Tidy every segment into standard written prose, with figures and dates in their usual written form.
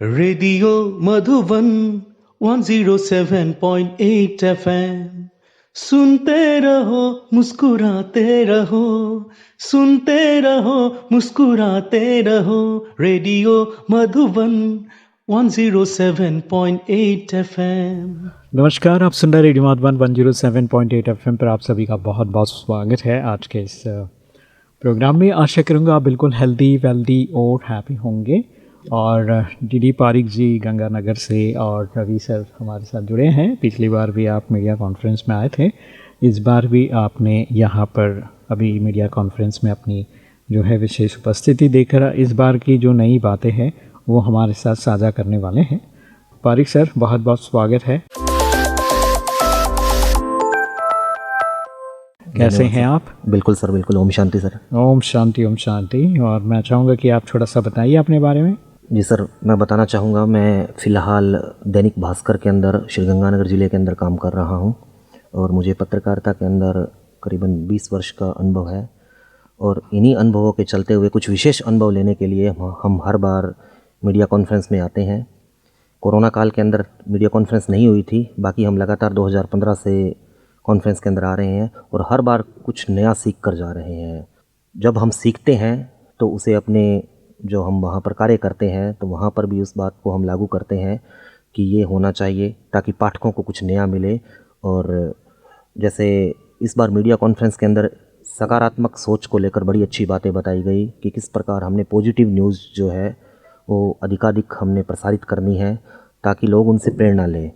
Radio Madhuban 107.8 FM सुनते रहो मुस्कुराते रहो, सुनते रहो मुस्कुराते रहो। Radio Madhuban 107.8 FM. नमस्कार, आप सुन रहे रेडियो मधुबन 107.8 एफएम पर आप सभी का बहुत बहुत स्वागत है आज के इस प्रोग्राम में। आशा करूँगा आप बिल्कुल हेल्दी वेल्दी और हैप्पी होंगे। और डीडी पारिक जी गंगानगर से और रवि सर हमारे साथ जुड़े हैं। पिछली बार भी आप मीडिया कॉन्फ्रेंस में आए थे, इस बार भी आपने यहाँ पर अभी मीडिया कॉन्फ्रेंस में अपनी जो है विशेष उपस्थिति देकर इस बार की जो नई बातें हैं वो हमारे साथ साझा करने वाले हैं। पारिक सर, बहुत बहुत स्वागत है। कैसे हैं आप? बिल्कुल सर, बिल्कुल। ओम शांति सर। ओम शांति, ओम शांति। और मैं चाहूँगा कि आप थोड़ा सा बताइए अपने बारे में। जी सर, मैं बताना चाहूँगा, मैं फ़िलहाल दैनिक भास्कर के अंदर श्रीगंगानगर ज़िले के अंदर काम कर रहा हूँ और मुझे पत्रकारिता के अंदर करीबन 20 वर्ष का अनुभव है। और इन्हीं अनुभवों के चलते हुए कुछ विशेष अनुभव लेने के लिए हम हर बार मीडिया कॉन्फ्रेंस में आते हैं। कोरोना काल के अंदर मीडिया कॉन्फ्रेंस नहीं हुई थी, बाकी हम लगातार 2015 से कॉन्फ्रेंस के अंदर आ रहे हैं और हर बार कुछ नया सीख कर जा रहे हैं। जब हम सीखते हैं तो उसे अपने जो हम वहाँ पर कार्य करते हैं तो वहाँ पर भी उस बात को हम लागू करते हैं कि ये होना चाहिए ताकि पाठकों को कुछ नया मिले। और जैसे इस बार मीडिया कॉन्फ्रेंस के अंदर सकारात्मक सोच को लेकर बड़ी अच्छी बातें बताई गई कि किस प्रकार हमने पॉजिटिव न्यूज़ जो है वो अधिकाधिक हमने प्रसारित करनी है ताकि लोग उनसे प्रेरणा लें।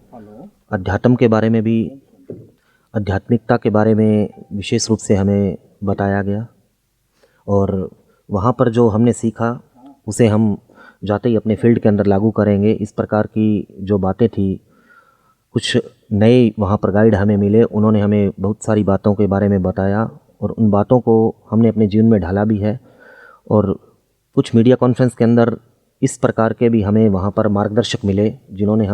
अध्यात्म के बारे में भी, आध्यात्मिकता के बारे में विशेष रूप से हमें बताया गया और वहाँ पर जो हमने सीखा उसे हम जाते ही अपने फील्ड के अंदर लागू करेंगे। इस प्रकार की जो बातें थी, कुछ नए वहाँ पर गाइड हमें मिले, उन्होंने हमें बहुत सारी बातों के बारे में बताया और उन बातों को हमने अपने जीवन में ढाला भी है। और कुछ मीडिया कॉन्फ्रेंस के अंदर इस प्रकार के भी हमें वहाँ पर मार्गदर्शक मिले जिन्होंने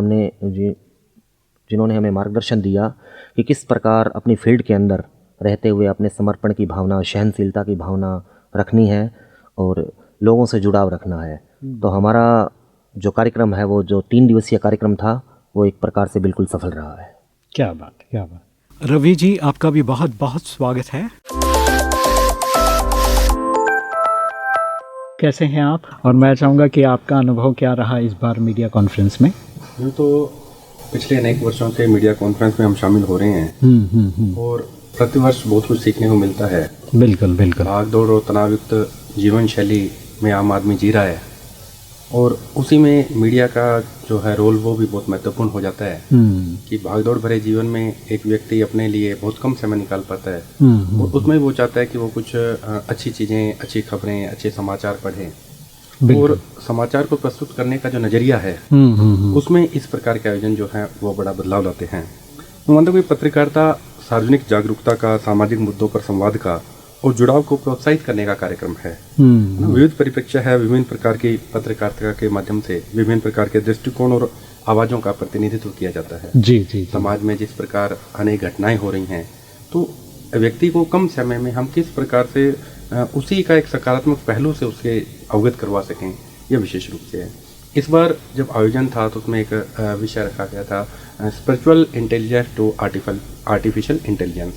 हमें मार्गदर्शन दिया कि किस प्रकार अपनी फील्ड के अंदर रहते हुए अपने समर्पण की भावना, सहनशीलता की भावना रखनी है और लोगों से जुड़ाव रखना है। तो हमारा जो कार्यक्रम है, वो जो 3 दिवसीय कार्यक्रम था, वो एक प्रकार से बिल्कुल सफल रहा है। क्या बात, क्या बात। रवि जी, आपका भी बहुत बहुत स्वागत है। कैसे हैं आप? और मैं चाहूँगा कि आपका अनुभव क्या रहा इस बार मीडिया कॉन्फ्रेंस में? यूँ तो पिछले अनेक वर्षों से मीडिया कॉन्फ्रेंस में हम शामिल हो रहे हैं और प्रतिवर्ष बहुत कुछ सीखने को मिलता है। बिल्कुल बिल्कुल। भाग दौड़ और तनावयुक्त जीवन शैली में आम आदमी जी रहा है और उसी में मीडिया का जो है रोल वो भी बहुत महत्वपूर्ण हो जाता है कि भाग दौड़ भरे जीवन में एक व्यक्ति अपने लिए बहुत कम समय निकाल पाता है और उसमें वो चाहता है कि वो कुछ अच्छी चीज़ें, अच्छी खबरें, अच्छे समाचार पढ़ें और समाचार को प्रस्तुत करने का जो नज़रिया है उसमें इस प्रकार के आयोजन जो है वो बड़ा बदलाव लाते हैं। तो मानते कोई पत्रकारिता सार्वजनिक जागरूकता का, सामाजिक मुद्दों पर संवाद का और जुड़ाव को प्रोत्साहित करने का कार्यक्रम है। विविध परिप्रेक्ष्य है, विभिन्न प्रकार की पत्रकारिता के माध्यम से विभिन्न प्रकार के दृष्टिकोण और आवाज़ों का प्रतिनिधित्व किया जाता है। जी। समाज में जिस प्रकार अनेक घटनाएं हो रही हैं तो व्यक्ति को कम समय में हम किस प्रकार से उसी का एक सकारात्मक पहलू से उसके अवगत करवा सकें, यह विशेष रूप से है। इस बार जब आयोजन था तो उसमें एक विषय रखा गया था, spiritual intelligence to artificial intelligence.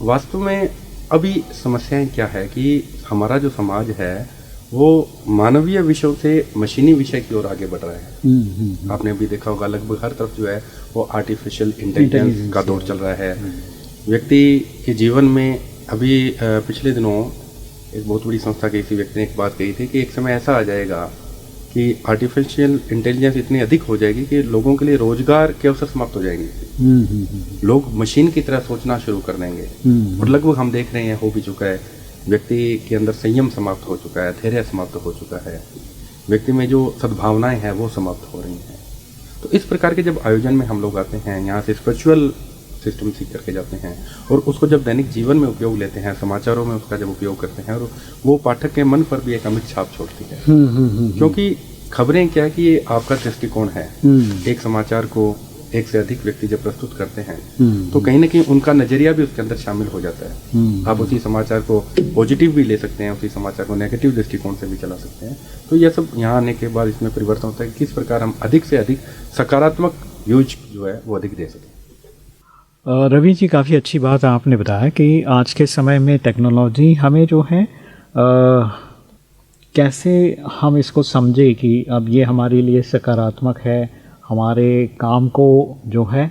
वास्तव में अभी समस्याएं क्या है कि हमारा जो समाज है वो मानवीय विषयों से मशीनी विषय की ओर आगे बढ़ रहा है। आपने अभी देखा होगा लगभग हर तरफ जो है वो आर्टिफिशियल इंटेलिजेंस का दौर चल रहा है। व्यक्ति के जीवन में अभी पिछले दिनों एक बहुत बड़ी संस्था के किसी व्यक्ति ने एक बात कही थी कि एक समय ऐसा आ जाएगा कि आर्टिफिशियल इंटेलिजेंस इतनी अधिक हो जाएगी कि लोगों के लिए रोजगार के अवसर समाप्त हो जाएंगे। लोग मशीन की तरह सोचना शुरू कर देंगे और लगभग हम देख रहे हैं, हो भी चुका है। व्यक्ति के अंदर संयम समाप्त हो चुका है, धैर्य समाप्त हो चुका है, व्यक्ति में जो सद्भावनाएं हैं वो समाप्त हो रही हैं। तो इस प्रकार के जब आयोजन में हम लोग आते हैं, यहाँ से स्पिरिचुअल सिस्टम सीख करके जाते हैं और उसको जब दैनिक जीवन में उपयोग लेते हैं, समाचारों में उसका जब उपयोग करते हैं और वो पाठक के मन पर भी एक अमिट छाप छोड़ती है। क्योंकि खबरें क्या है कि ये आपका दृष्टिकोण है। एक समाचार को एक से अधिक व्यक्ति जब प्रस्तुत करते हैं तो कहीं ना कहीं उनका नजरिया भी उसके अंदर शामिल हो जाता है। आप उसी समाचार को पॉजिटिव भी ले सकते हैं, उसी समाचार को नेगेटिव दृष्टिकोण से भी चला सकते हैं। तो यह सब यहाँ आने के बाद इसमें परिवर्तन होता है कि किस प्रकार हम अधिक से अधिक सकारात्मक यूज जो है वो अधिक दे सकें। रवि जी, काफ़ी अच्छी बात आपने बताया कि आज के समय में टेक्नोलॉजी हमें जो है कैसे हम इसको समझे कि अब ये हमारे लिए सकारात्मक है, हमारे काम को जो है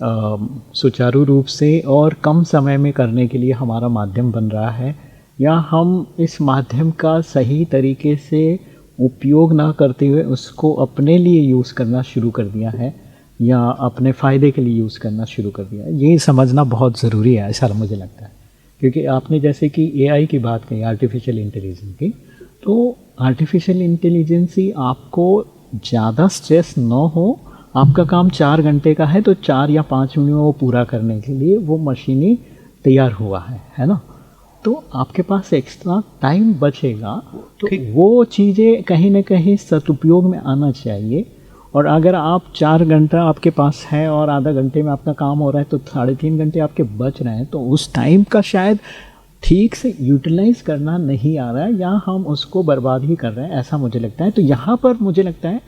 सुचारू रूप से और कम समय में करने के लिए हमारा माध्यम बन रहा है, या हम इस माध्यम का सही तरीके से उपयोग ना करते हुए उसको अपने लिए यूज़ करना शुरू कर दिया है या अपने फ़ायदे के लिए यूज़ करना शुरू कर दिया है। ये समझना बहुत ज़रूरी है, ऐसा मुझे लगता है। क्योंकि आपने जैसे कि AI की बात कही, आर्टिफिशियल इंटेलिजेंस की, तो आर्टिफिशियल इंटेलिजेंस ही आपको ज़्यादा स्ट्रेस ना हो, आपका काम 4 घंटे का है तो 4 या 5 मिनट में वो पूरा करने के लिए वो मशीनें तैयार हुआ है ना। तो आपके पास एक्स्ट्रा टाइम बचेगा, तो वो चीज़ें कहीं ना कहीं सदुपयोग में आना चाहिए। और अगर आप 4 घंटा आपके पास है और आधा घंटे में आपका काम हो रहा है तो 3.5 घंटे आपके बच रहे हैं, तो उस टाइम का शायद ठीक से यूटिलाइज करना नहीं आ रहा है या हम उसको बर्बाद ही कर रहे हैं, ऐसा मुझे लगता है। तो यहाँ पर मुझे लगता है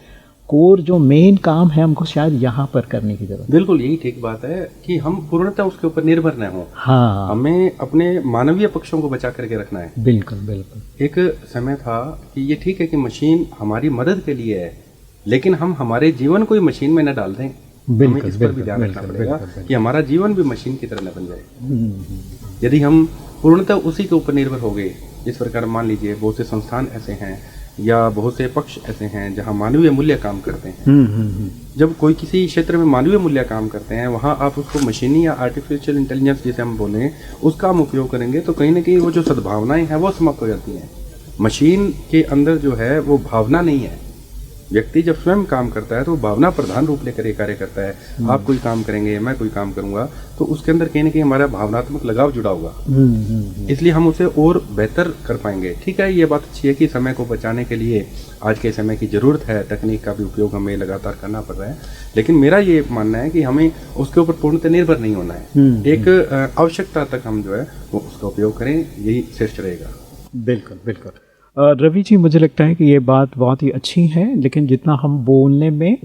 कोर जो मेन काम है हमको शायद यहाँ पर करने की जरूरत है। बिल्कुल यही ठीक बात है कि हम पूर्णतः उसके ऊपर निर्भर न हो। हाँ, हमें अपने मानवीय पक्षों को बचा करके रखना है। बिल्कुल बिल्कुल। एक समय था कि ये ठीक है कि मशीन हमारी मदद के लिए है, लेकिन हम हमारे जीवन को ही मशीन में न डाल दें। हमें इस पर भी ध्यान रखना पड़ेगा कि हमारा जीवन भी मशीन की तरह न बन जाए। यदि हम पूर्णतः उसी के ऊपर निर्भर हो गए, इस प्रकार मान लीजिए बहुत से संस्थान ऐसे हैं या बहुत से पक्ष ऐसे हैं जहां मानवीय मूल्य काम करते हैं। जब कोई किसी क्षेत्र में मानवीय मूल्य काम करते हैं, वहां आप उसको मशीनी या आर्टिफिशियल इंटेलिजेंस जिसे हम बोलें उसका हम उपयोग करेंगे तो कहीं ना कहीं वो जो सद्भावनाएं हैं वो समाप्त हो जाती हैं। मशीन के अंदर जो है वो भावना नहीं है। व्यक्ति जब स्वयं काम करता है तो भावना प्रधान रूप लेकर कार्य करता है। आप कोई काम करेंगे, मैं कोई काम करूंगा, तो उसके अंदर कहीं ना कहीं हमारा भावनात्मक लगाव जुड़ा होगा। इसलिए हम उसे और बेहतर कर पाएंगे। ठीक है, ये बात अच्छी है कि समय को बचाने के लिए आज के समय की ज़रूरत है, तकनीक का भी उपयोग हमें लगातार करना पड़ रहा है, लेकिन मेरा ये मानना है कि हमें उसके ऊपर पूर्णतः निर्भर नहीं होना है। एक आवश्यकता तक हम जो है वो उसका उपयोग करें, यही श्रेष्ठ रहेगा। बिल्कुल बिल्कुल। रवि जी, मुझे लगता है कि ये बात बहुत ही अच्छी है, लेकिन जितना हम बोलने में,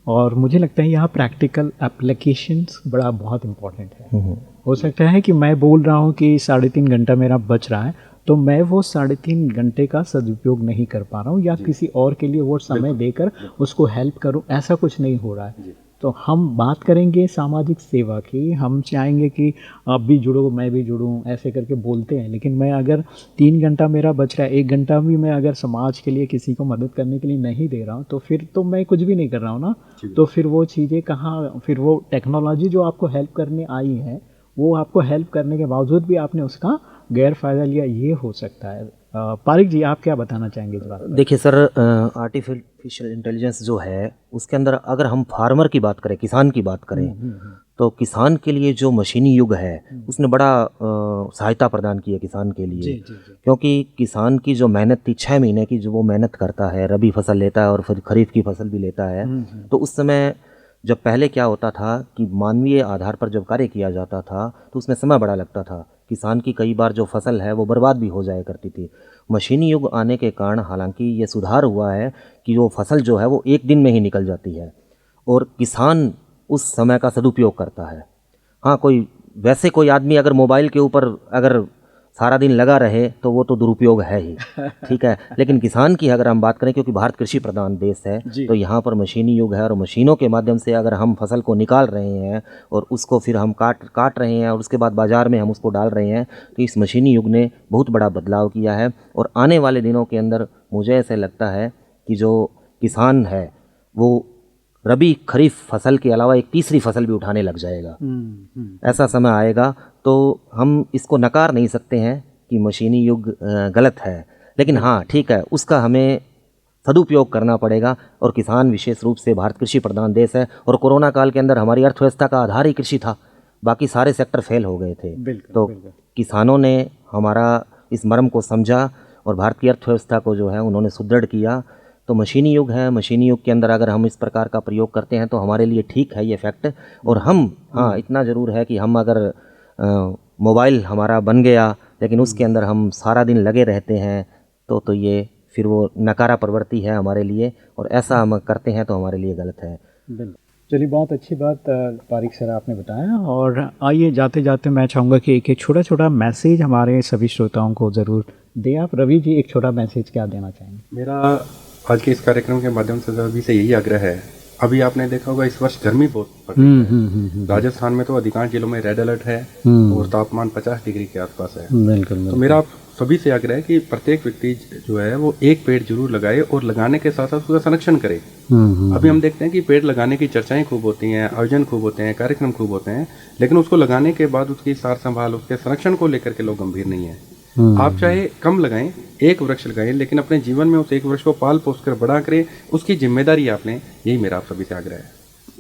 और मुझे लगता है यहाँ प्रैक्टिकल एप्लीकेशंस बड़ा बहुत इम्पोर्टेंट है। हो सकता है कि मैं बोल रहा हूँ कि 3.5 घंटा मेरा बच रहा है, तो मैं वो 3.5 घंटे का सदुपयोग नहीं कर पा रहा हूँ या किसी और के लिए वो समय देकर उसको हेल्प करूँ, ऐसा कुछ नहीं हो रहा है। तो हम बात करेंगे सामाजिक सेवा की, हम चाहेंगे कि आप भी जुड़ो, मैं भी जुड़ूं, ऐसे करके बोलते हैं। लेकिन मैं अगर 3 घंटा मेरा बच रहा है, 1 घंटा भी मैं अगर समाज के लिए किसी को मदद करने के लिए नहीं दे रहा हूं, तो फिर तो मैं कुछ भी नहीं कर रहा हूं ना। तो फिर वो चीज़ें कहाँ, फिर वो टेक्नोलॉजी जो आपको हेल्प करने आई है, वो आपको हेल्प करने के बावजूद भी आपने उसका गैर फ़ायदा लिया, ये हो सकता है। पारिक जी, आप क्या बताना चाहेंगे इस बात पर? देखिए सर, आर्टिफिशियल इंटेलिजेंस जो है उसके अंदर अगर हम फार्मर की बात करें, किसान की बात करें, तो किसान के लिए जो मशीनी युग है उसने बड़ा सहायता प्रदान की है किसान के लिए। क्योंकि किसान की जो मेहनत थी 6 महीने की, जो वो मेहनत करता है, रबी फसल लेता है और फिर खरीफ की फसल भी लेता है, तो उस समय जब पहले क्या होता था कि मानवीय आधार पर जब कार्य किया जाता था तो उसमें समय बड़ा लगता था। किसान की कई बार जो फसल है वो बर्बाद भी हो जाया करती थी। मशीनी युग आने के कारण हालांकि ये सुधार हुआ है कि वो फसल जो है वो 1 दिन में ही निकल जाती है और किसान उस समय का सदुपयोग करता है। हाँ, वैसे कोई आदमी अगर मोबाइल के ऊपर अगर सारा दिन लगा रहे तो वो तो दुरुपयोग है ही, ठीक है। लेकिन किसान की अगर हम बात करें, क्योंकि भारत कृषि प्रधान देश है, तो यहाँ पर मशीनी युग है और मशीनों के माध्यम से अगर हम फसल को निकाल रहे हैं और उसको फिर हम काट रहे हैं और उसके बाद बाज़ार में हम उसको डाल रहे हैं, तो इस मशीनी युग ने बहुत बड़ा बदलाव किया है। और आने वाले दिनों के अंदर मुझे ऐसे लगता है कि जो किसान है वो रबी खरीफ फसल के अलावा एक तीसरी फसल भी उठाने लग जाएगा। ऐसा समय आएगा, तो हम इसको नकार नहीं सकते हैं कि मशीनी युग गलत है, लेकिन हाँ ठीक है, उसका हमें सदुपयोग करना पड़ेगा। और किसान विशेष रूप से, भारत कृषि प्रधान देश है और कोरोना काल के अंदर हमारी अर्थव्यवस्था का आधार ही कृषि था, बाकी सारे सेक्टर फेल हो गए थे। तो किसानों ने हमारा इस मर्म को समझा और भारत की अर्थव्यवस्था को जो है उन्होंने सुदृढ़ किया। तो मशीनी युग है, मशीनी युग के अंदर अगर हम इस प्रकार का प्रयोग करते हैं तो हमारे लिए ठीक है ये फैक्ट। और हम हाँ इतना ज़रूर है कि हम अगर मोबाइल हमारा बन गया लेकिन उसके अंदर हम सारा दिन लगे रहते हैं तो ये फिर वो नकारा प्रवृत्ति है हमारे लिए, और ऐसा हम करते हैं तो हमारे लिए गलत है। बिल्कुल। चलिए, बहुत अच्छी बात पारिक सर आपने बताया। और आइए जाते जाते मैं चाहूँगा कि एक छोटा छोटा मैसेज हमारे सभी श्रोताओं को ज़रूर दें आप। रवि जी, एक छोटा मैसेज क्या देना चाहेंगे? मेरा आज के इस कार्यक्रम के माध्यम से सभी से यही आग्रह है। अभी आपने देखा होगा इस वर्ष गर्मी बहुत पड़ रही है। राजस्थान में तो अधिकांश जिलों में रेड अलर्ट है और तापमान 50 डिग्री के आसपास है। बिल्कुल। तो मेरा आप सभी से आग्रह है कि प्रत्येक व्यक्ति जो है वो एक पेड़ जरूर लगाए और लगाने के साथ साथ उसका संरक्षण करे। अभी हम देखते हैं कि पेड़ लगाने की चर्चाएं खूब होती हैं, आयोजन खूब होते हैं, कार्यक्रम खूब होते हैं, लेकिन उसको लगाने के बाद उसकी सार संभाल, उसके संरक्षण को लेकर के लोग गंभीर नहीं है। आप चाहे कम लगाएं, एक वृक्ष लगाएं, लेकिन अपने जीवन में उस एक वृक्ष को पाल पोस कर बड़ा करें, उसकी जिम्मेदारी आप लें। यही मेरा आप सभी से आग्रह है।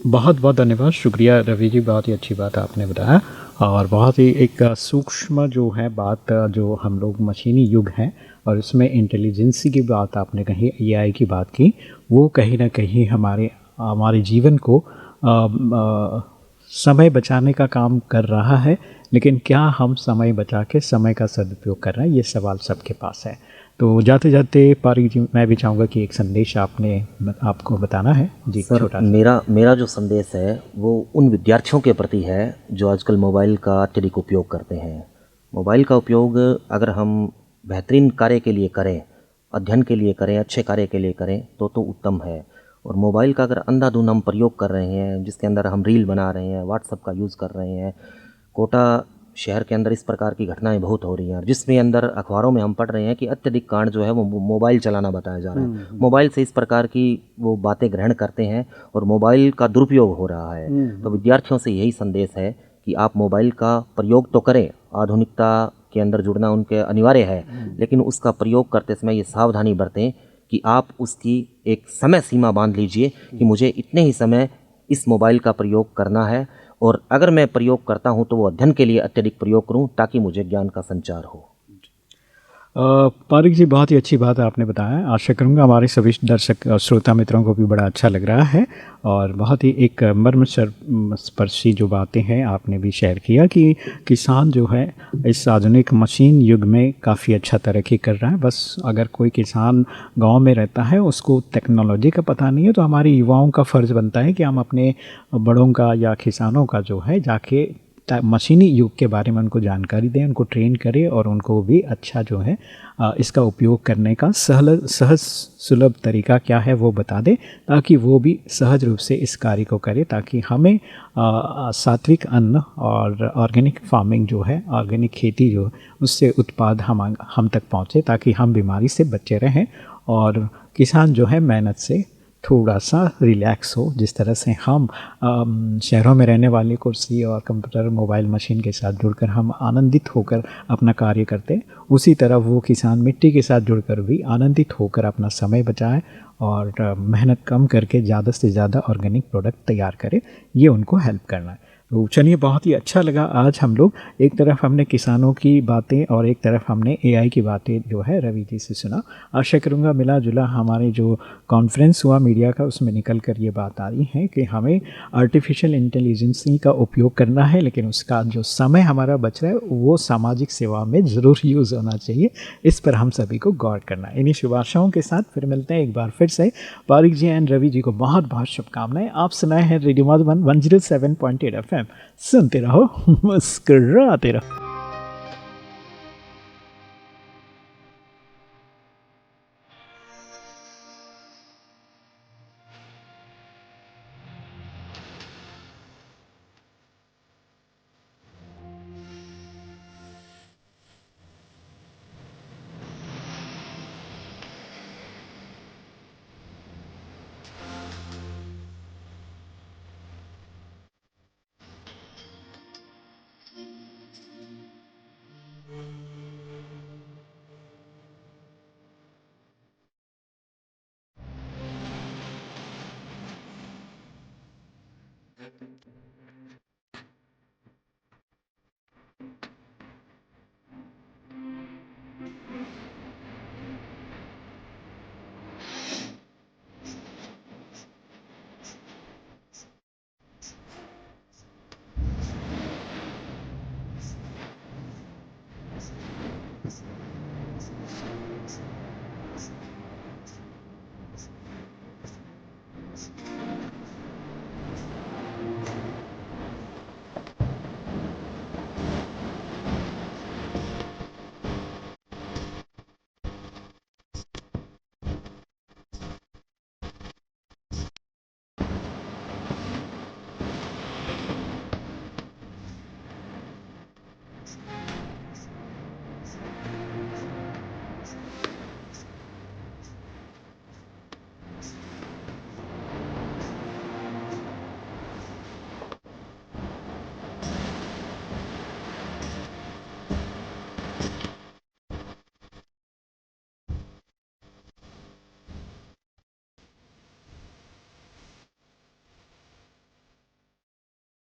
बहुत बहुत धन्यवाद, शुक्रिया रवि जी, बहुत ही अच्छी बात आपने बताया। और बहुत ही एक सूक्ष्म जो है बात, जो हम लोग मशीनी युग है और इसमें इंटेलिजेंसी की बात आपने कही, एआई की बात की, वो कहीं ना कहीं हमारे जीवन को समय बचाने का काम कर रहा है। लेकिन क्या हम समय बचा के समय का सदुपयोग कर रहे हैं, ये सवाल सबके पास है। तो जाते जाते पारिक जी, मैं भी चाहूँगा कि एक संदेश आपको बताना है जी। सर, छोटा सा मेरा जो संदेश है वो उन विद्यार्थियों के प्रति है जो आजकल मोबाइल का अत्यधिक उपयोग करते हैं। मोबाइल का उपयोग अगर हम बेहतरीन कार्य के लिए करें, अध्ययन के लिए करें, अच्छे कार्य के लिए करें तो उत्तम है। और मोबाइल का अगर अंधाधुंध हम प्रयोग कर रहे हैं, जिसके अंदर हम रील बना रहे हैं, व्हाट्सअप का यूज़ कर रहे हैं, कोटा शहर के अंदर इस प्रकार की घटनाएं बहुत हो रही हैं, जिसमें अंदर अखबारों में हम पढ़ रहे हैं कि अत्यधिक कांड जो है वो मोबाइल चलाना बताया जा रहा है। मोबाइल से इस प्रकार की वो बातें ग्रहण करते हैं और मोबाइल का दुरुपयोग हो रहा है। तो विद्यार्थियों से यही संदेश है कि आप मोबाइल का प्रयोग तो करें, आधुनिकता के अंदर जुड़ना उनके अनिवार्य है, लेकिन उसका प्रयोग करते समय ये सावधानी बरतें कि आप उसकी एक समय सीमा बांध लीजिए कि मुझे इतने ही समय इस मोबाइल का प्रयोग करना है, और अगर मैं प्रयोग करता हूं तो वो अध्ययन के लिए अत्यधिक प्रयोग करूं ताकि मुझे ज्ञान का संचार हो। पारिक जी, बहुत ही अच्छी बात आपने बताया। आशा करूँगा हमारे सभी दर्शक श्रोता मित्रों को भी बड़ा अच्छा लग रहा है। और बहुत ही एक मर्म स्पर्शी जो बातें हैं आपने भी शेयर किया कि किसान जो है इस आधुनिक मशीन युग में काफ़ी अच्छा तरक्की कर रहा है। बस अगर कोई किसान गांव में रहता है, उसको टेक्नोलॉजी का पता नहीं है, तो हमारे युवाओं का फ़र्ज़ बनता है कि हम अपने बड़ों का या किसानों का जो है जाके मशीनी युग के बारे में उनको जानकारी दें, उनको ट्रेन करें और उनको भी अच्छा जो है इसका उपयोग करने का सहज सुलभ तरीका क्या है वो बता दें, ताकि वो भी सहज रूप से इस कार्य को करें, ताकि हमें सात्विक अन्न और ऑर्गेनिक फार्मिंग जो है, ऑर्गेनिक खेती जो उससे उत्पाद हम तक पहुँचे, ताकि हम बीमारी से बचे रहें और किसान जो है मेहनत से थोड़ा सा रिलैक्स हो। जिस तरह से हम शहरों में रहने वाले कुर्सी और कंप्यूटर मोबाइल मशीन के साथ जुड़कर हम आनंदित होकर अपना कार्य करते हैं, उसी तरह वो किसान मिट्टी के साथ जुड़कर भी आनंदित होकर अपना समय बचाए और मेहनत कम करके ज़्यादा से ज़्यादा ऑर्गेनिक प्रोडक्ट तैयार करे। ये उनको हेल्प करना है। तो चलिए, बहुत ही अच्छा लगा आज हम लोग एक तरफ हमने किसानों की बातें और एक तरफ हमने एआई की बातें जो है रवि जी से सुना। आशा करूँगा मिला जुला हमारे जो कॉन्फ्रेंस हुआ मीडिया का उसमें निकल कर ये बात आ रही है कि हमें आर्टिफिशियल इंटेलिजेंसी का उपयोग करना है, लेकिन उसका जो समय हमारा बच रहा है वो सामाजिक सेवा में ज़रूर यूज़ होना चाहिए। इस पर हम सभी को गौर करना है। इन्हीं शुभ आशाओं के साथ फिर मिलते हैं एक बार फिर से। पारिक जी एंड रवि जी को बहुत बहुत शुभकामनाएं। आप सुनाए हैं रेडियो मधुबन 107.8 FM। सुनते रहो, मुस्कुराते रहो।